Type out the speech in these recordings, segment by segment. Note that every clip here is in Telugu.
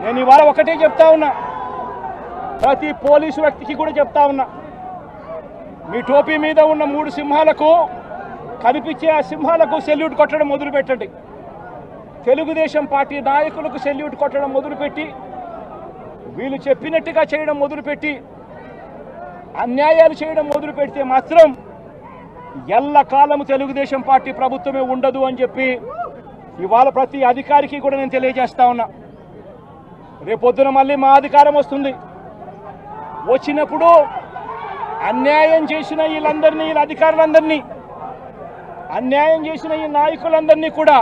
నేను ఇవాళ ఒకటే చెప్తా ఉన్నా, ప్రతి పోలీసు వ్యక్తికి కూడా చెప్తా ఉన్నా, మీ టోపీ మీద ఉన్న 3 సింహాలకు కనిపించే ఆ సింహాలకు సెల్యూట్ కొట్టడం మొదలుపెట్టండి. తెలుగుదేశం పార్టీ నాయకులకు సెల్యూట్ కొట్టడం మొదలుపెట్టి, వీళ్ళు చెప్పినట్టుగా చేయడం మొదలుపెట్టి, అన్యాయాలు చేయడం మొదలు పెడితే మాత్రం ఎల్లకాలం తెలుగుదేశం పార్టీ ప్రభుత్వమే ఉండదు అని చెప్పి ఇవాళ ప్రతి అధికారికి కూడా నేను తెలియజేస్తా ఉన్నా. రేపొద్దున మళ్ళీ మా అధికారం వస్తుంది. వచ్చినప్పుడు అన్యాయం చేసిన వీళ్ళందరినీ, వీళ్ళ అధికారులందరినీ, అన్యాయం చేసిన ఈ నాయకులందరినీ కూడా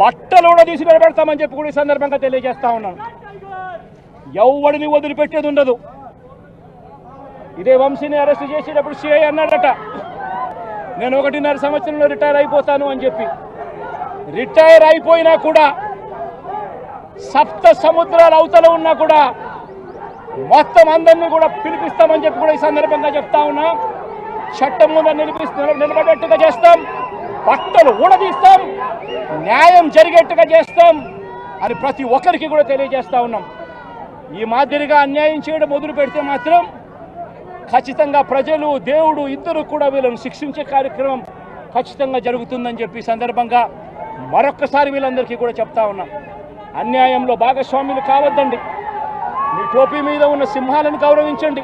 బట్టలు కూడా తీసి నిలబెడతామని చెప్పి కూడా ఈ సందర్భంగా తెలియజేస్తా ఉన్నాను. ఎవడిని వదిలిపెట్టేది ఉండదు. ఇదే వంశీని అరెస్ట్ చేసేటప్పుడు సిఐ అన్నాడట, నేను 1.5 సంవత్సరంలో రిటైర్ అయిపోతాను అని చెప్పి. రిటైర్ అయిపోయినా కూడా, సప్త సముద్రాల అవతల ఉన్నా కూడా మొత్తం అందరినీ కూడా పిలిపిస్తామని చెప్పి కూడా ఈ సందర్భంగా చెప్తా ఉన్నా. చట్టం ముందు నిలబడేట్టుగా చేస్తాం, బట్టలు ఊడదీస్తాం, న్యాయం జరిగేట్టుగా చేస్తాం అని ప్రతి ఒక్కరికి కూడా తెలియజేస్తా ఉన్నాం. ఈ మాదిరిగా అన్యాయం చేయడం మొదలు పెడితే మాత్రం ఖచ్చితంగా ప్రజలు, దేవుడు ఇద్దరు కూడా వీళ్ళను శిక్షించే కార్యక్రమం ఖచ్చితంగా జరుగుతుందని చెప్పి సందర్భంగా మరొక్కసారి వీళ్ళందరికీ కూడా చెప్తా ఉన్నాం. అన్యాయంలో భాగస్వాములు కావద్దండి. మీ టోపీ మీద ఉన్న సింహాలను గౌరవించండి.